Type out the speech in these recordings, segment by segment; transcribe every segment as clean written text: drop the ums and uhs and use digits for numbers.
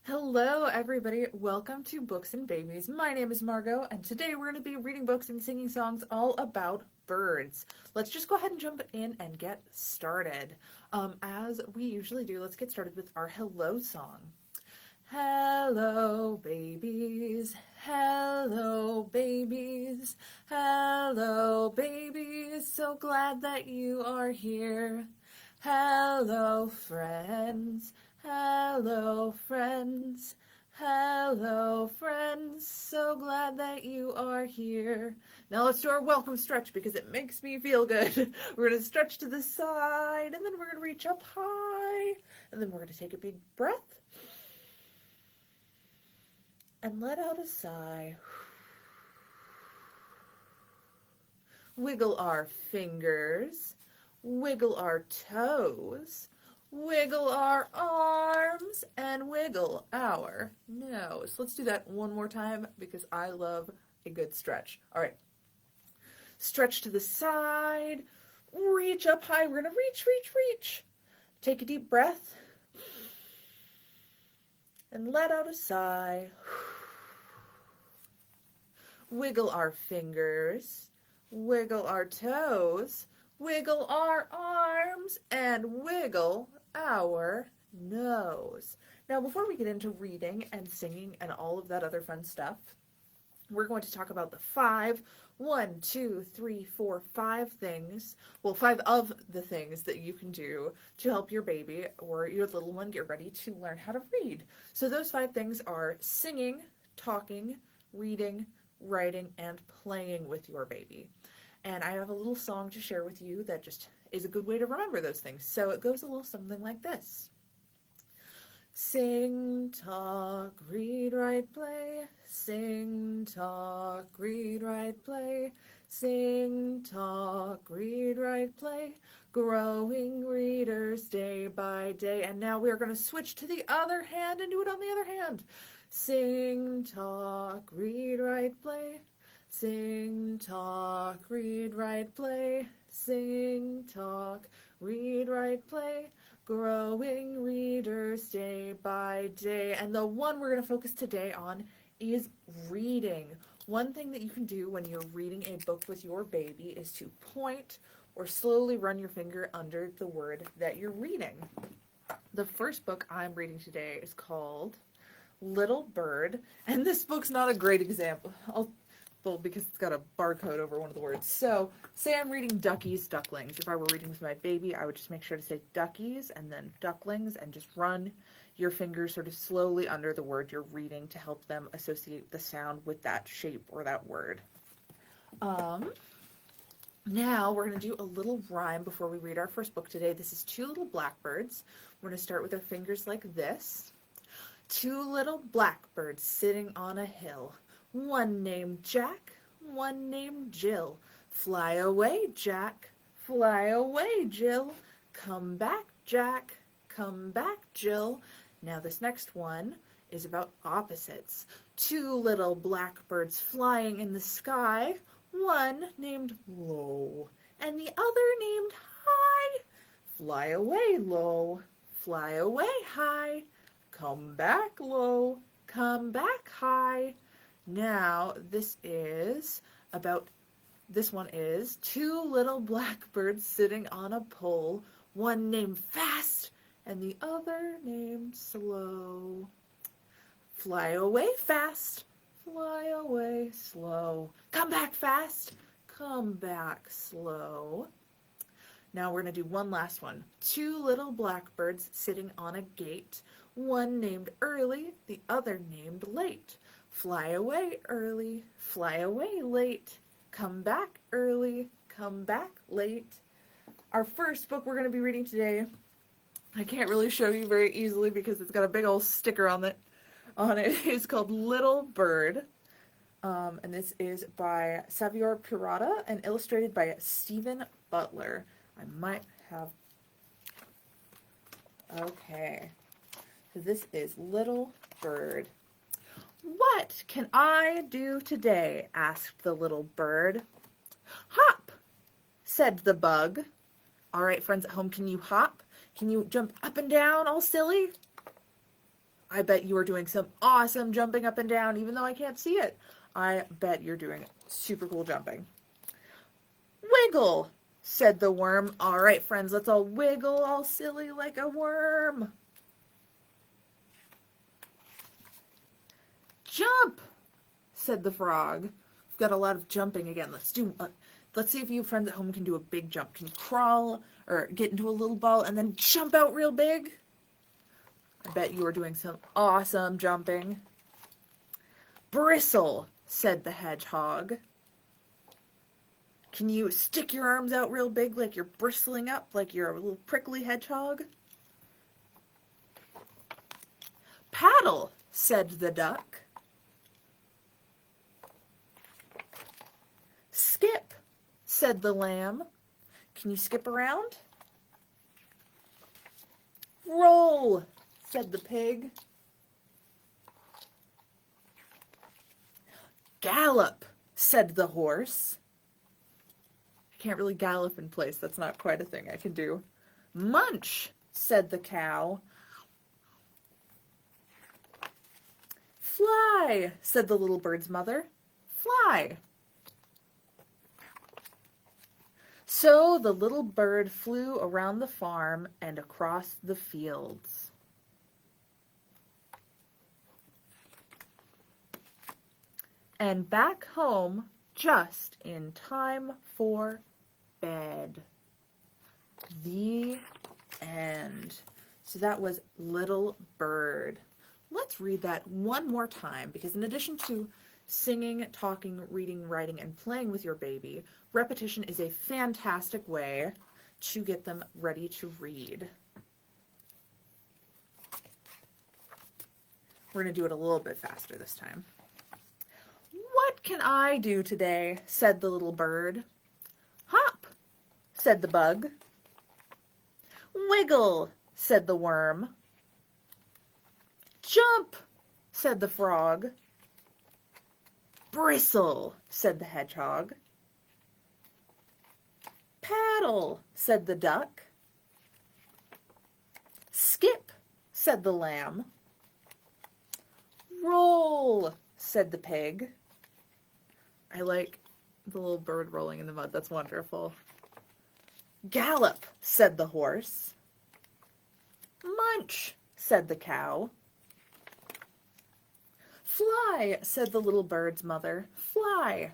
Hello, everybody. Welcome to Books and Babies. My name is Margo, and today we're going to be reading books and singing songs all about birds. Let's just go ahead and jump in and get started. As we usually do, let's get started with our hello song. Hello, babies. Hello, babies. Hello, babies. So glad that you are here. Hello, friends. Hello, friends. Hello, friends. So glad that you are here. Now let's do our welcome stretch because it makes me feel good. We're going to stretch to the side, and then we're going to reach up high, and then we're going to take a big breath and let out a sigh. Wiggle our fingers, wiggle our toes, wiggle our arms, and wiggle our nose. Let's do that one more time because I love a good stretch. All right. Stretch to the side, reach up high. We're going to reach, reach, reach. Take a deep breath and let out a sigh. Wiggle our fingers, wiggle our toes, wiggle our arms, and wiggle our nose. Now, before we get into reading and singing and all of that other fun stuff, we're going to talk about the five things, well, five of the things that you can do to help your baby or your little one get ready to learn how to read. So those 5 things are singing, talking, reading, writing, and playing with your baby. And I have a little song to share with you that just is a good way to remember those things. So it goes a little something like this. Sing, talk, read, write, play. Sing, talk, read, write, play. Sing, talk, read, write, play. Growing readers day by day. And now we are going to switch to the other hand and do it on the other hand. Sing, talk, read, write, play. Sing, talk, read, write, play. Sing, talk, read, write, play. Growing readers day by day. And the one we're going to focus today on is reading. One thing that you can do when you're reading a book with your baby is to point or slowly run your finger under the word that you're reading. The first book I'm reading today is called Little Bird, and this book's not a great example because it's got a barcode over one of the words. So, say I'm reading Ducky's Ducklings. If I were reading with my baby, I would just make sure to say Duckies and then Ducklings and just run your fingers sort of slowly under the word you're reading to help them associate the sound with that shape or that word. Now we're going to do a little rhyme before we read our first book today. This is 2 little blackbirds. We're going to start with our fingers like this. 2 little blackbirds sitting on a hill. One named Jack, one named Jill. Fly away, Jack, fly away, Jill. Come back, Jack, come back, Jill. Now this next one is about opposites. 2 little blackbirds flying in the sky. One named Low, and the other named High. Fly away, Low, fly away, High. Come back, Low, come back, High. Now, this one is 2 little blackbirds sitting on a pole, one named Fast and the other named Slow. Fly away fast, fly away slow. Come back fast, come back slow. Now we're going to do one last one. 2 little blackbirds sitting on a gate, one named Early, the other named Late. Fly away early, fly away late. Come back early, come back late. Our first book we're going to be reading today, I can't really show you very easily because it's got a big old sticker on it. It's called Little Bird. And this is by Xavier Pirata and illustrated by Stephen Butler. I might have... Okay. So this is Little Bird. What can I do today? Asked the little bird. Hop, said the bug. All right, friends at home, can you hop? Can you jump up and down all silly? I bet you are doing some awesome jumping up and down, even though I can't see it. I bet you're doing super cool jumping. Wiggle, said the worm. All right, friends, let's all wiggle all silly like a worm. Jump, said the frog. We've got a lot of jumping again. Let's see if you friends at home can do a big jump. Can you crawl or get into a little ball and then jump out real big? I bet you are doing some awesome jumping. Bristle, said the hedgehog. Can you stick your arms out real big like you're bristling up, like you're a little prickly hedgehog? Paddle, said the duck. Skip, said the lamb. Can you skip around? Roll, said the pig. Gallop, said the horse. I can't really gallop in place. That's not quite a thing I can do. Munch, said the cow. Fly, said the little bird's mother. Fly. So the little bird flew around the farm and across the fields. And back home just in time for bed. The end. So that was Little Bird. Let's read that one more time, because in addition to singing, talking, reading, writing, and playing with your baby, repetition is a fantastic way to get them ready to read. We're going to do it a little bit faster this time. What can I do today? Said the little bird. Hop, said the bug. Wiggle, said the worm. Jump, said the frog. Bristle, said the hedgehog. Paddle, said the duck. Skip, said the lamb. Roll, said the pig. I like the little bird rolling in the mud. That's wonderful. Gallop, said the horse. Munch, said the cow. Fly, said the little bird's mother. Fly.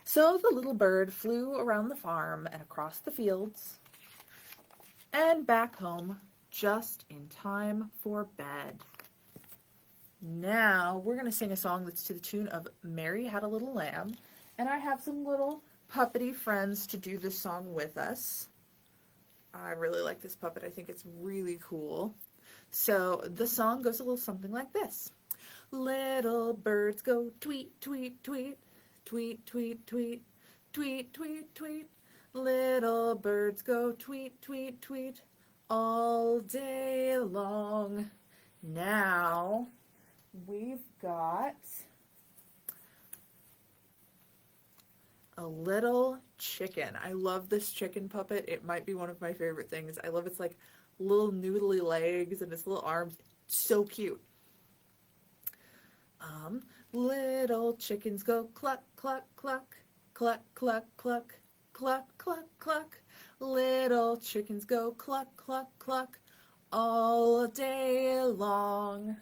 So the little bird flew around the farm and across the fields and back home just in time for bed. Now we're going to sing a song that's to the tune of Mary Had a Little Lamb, and I have some little puppety friends to do this song with us. I really like this puppet. I think it's really cool. So the song goes a little something like this. Little birds go tweet, tweet, tweet, tweet, tweet, tweet, tweet, tweet, tweet. Little birds go tweet, tweet, tweet all day long. Now we've got a little chicken. I love this chicken puppet. It might be one of my favorite things. I love its like little noodly legs and its little arms. So cute. Little chickens go cluck, cluck, cluck, cluck, cluck, cluck, cluck, cluck, cluck. Little chickens go cluck, cluck, cluck all day long.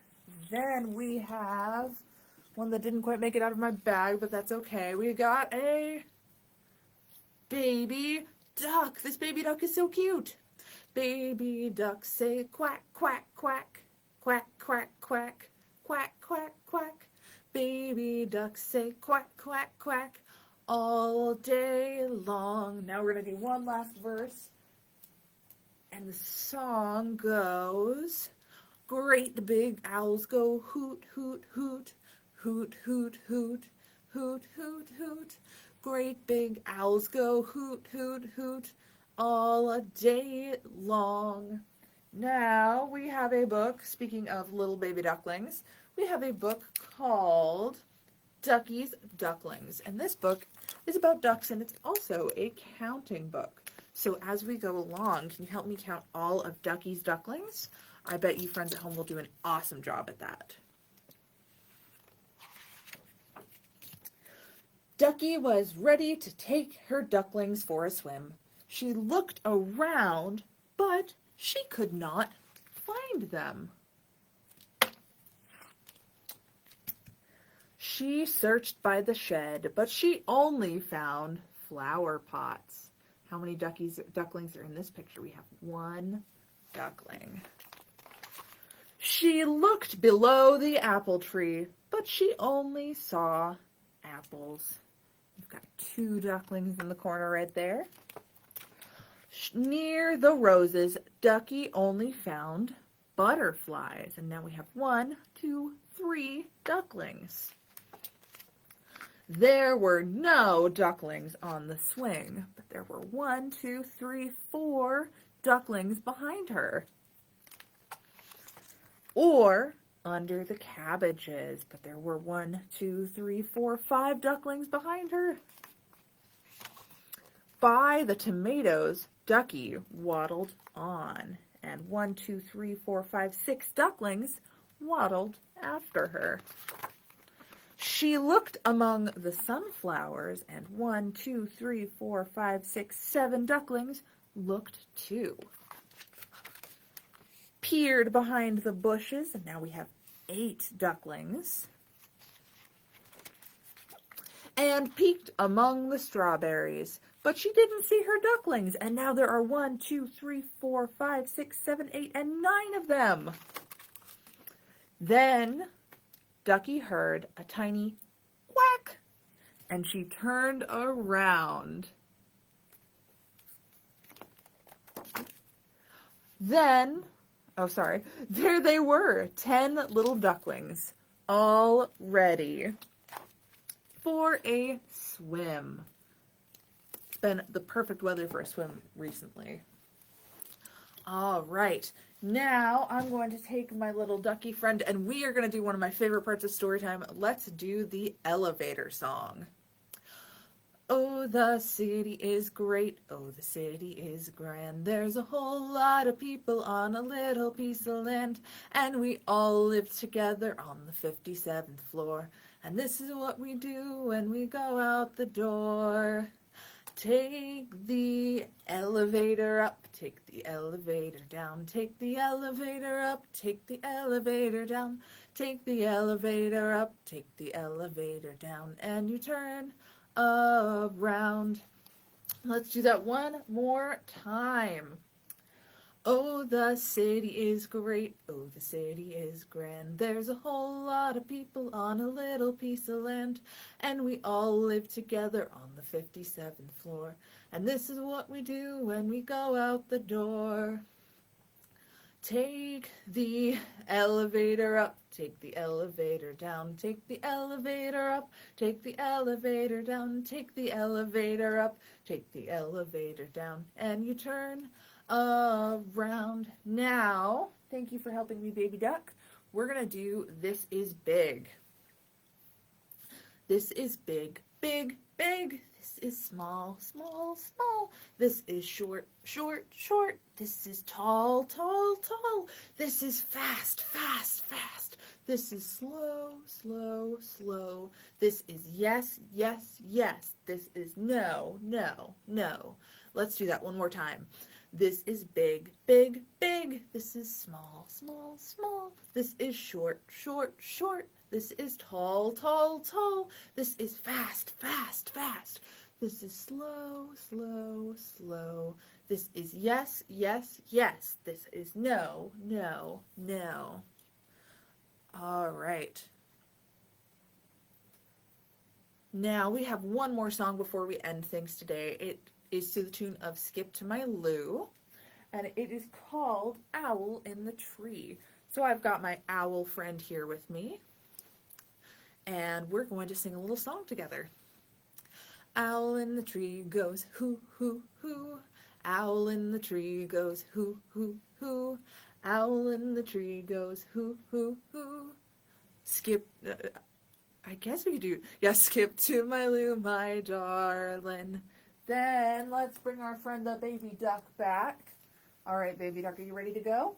Then we have one that didn't quite make it out of my bag, but that's okay. We got a baby duck. This baby duck is so cute. Baby ducks say quack, quack, quack, quack, quack, quack, quack, quack, quack. Baby ducks say quack, quack, quack all day long. Now we're going to do one last verse. And the song goes, great big owls go hoot, hoot, hoot, hoot, hoot, hoot, hoot, hoot, hoot. Great big owls go hoot, hoot, hoot all day long. Now we have a book, speaking of little baby ducklings, we have a book called Ducky's Ducklings. And this book is about ducks, and it's also a counting book. So as we go along, can you help me count all of Ducky's ducklings? I bet you friends at home will do an awesome job at that. Ducky was ready to take her ducklings for a swim. She looked around, but she could not find them. She searched by the shed, but she only found flower pots. How many ducklings are in this picture? We have one duckling. She looked below the apple tree, but she only saw apples. We've got two ducklings in the corner right there. Near the roses, Ducky only found butterflies. And now we have 1, 2, 3 ducklings. There were no ducklings on the swing, but there were 1, 2, 3, 4 ducklings behind her. Or under the cabbages, but there were 1, 2, 3, 4, 5 ducklings behind her. By the tomatoes, Ducky waddled on, and 1, 2, 3, 4, 5, 6 ducklings waddled after her. She looked among the sunflowers, and 1, 2, 3, 4, 5, 6, 7 ducklings looked too. Peered behind the bushes, and now we have 8 ducklings. And peeked among the strawberries, but she didn't see her ducklings, and now there are 1, 2, 3, 4, 5, 6, 7, 8, and 9 of them. Then Ducky heard a tiny quack, and she turned around. Then, there they were, 10 little ducklings, all ready for a swim. It's been the perfect weather for a swim recently. All right, now I'm going to take my little ducky friend, and we are going to do one of my favorite parts of story time. Let's do the elevator song. Oh, the city is great, oh, the city is grand. There's a whole lot of people on a little piece of land, and we all live together on the 57th floor. And this is what we do when we go out the door. Take the elevator up, take the elevator down, take the elevator up, take the elevator down, take the elevator up, take the elevator down, and you turn around. Let's do that one more time. Oh, the city is great, oh, the city is grand. There's a whole lot of people on a little piece of land, and we all live together on the 57th floor. And this is what we do when we go out the door. Take the elevator up, take the elevator down, take the elevator up, take the elevator down, take the elevator up, take the elevator down, and you turn around. Now, thank you for helping me, baby duck. We're going to do This Is Big. This is big, big, big. This is small, small, small. This is short, short, short. This is tall, tall, tall. This is fast, fast, fast. This is slow, slow, slow. This is yes, yes, yes. This is no, no, no. Let's do that one more time. This is big, big, big. This is small, small, small. This is short, short, short. This is tall, tall, tall. This is fast, fast, fast. This is slow, slow, slow. This is yes, yes, yes. This is no, no, no. All right. Now we have one more song before we end things today. It is to the tune of Skip to My Lou, and it is called Owl in the Tree. So I've got my owl friend here with me, and we're going to sing a little song together. Owl in the tree goes hoo, hoo, hoo. Owl in the tree goes hoo, hoo, hoo. Owl in the tree goes hoo, hoo, hoo. Skip, I guess we could do, skip to my Lou, my darling. Then let's bring our friend the baby duck back. All right, baby duck, are you ready to go?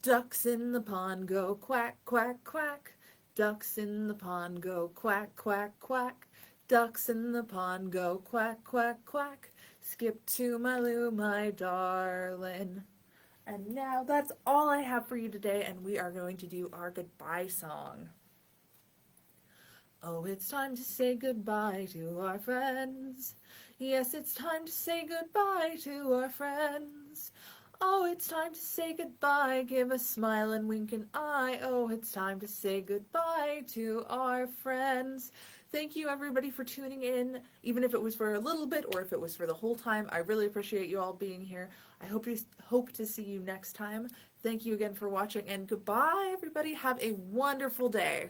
Ducks in the pond go quack, quack, quack. Ducks in the pond go quack, quack, quack. Ducks in the pond go quack, quack, quack. Skip to my loo, my darling. And now that's all I have for you today, and we are going to do our goodbye song. Oh, it's time to say goodbye to our friends. Yes, it's time to say goodbye to our friends. Oh, it's time to say goodbye, give a smile and wink an eye. Oh, it's time to say goodbye to our friends. Thank you everybody for tuning in, even if it was for a little bit or if it was for the whole time. I really appreciate you all being here. I hope to see you next time. Thank you again for watching, and goodbye everybody. Have a wonderful day.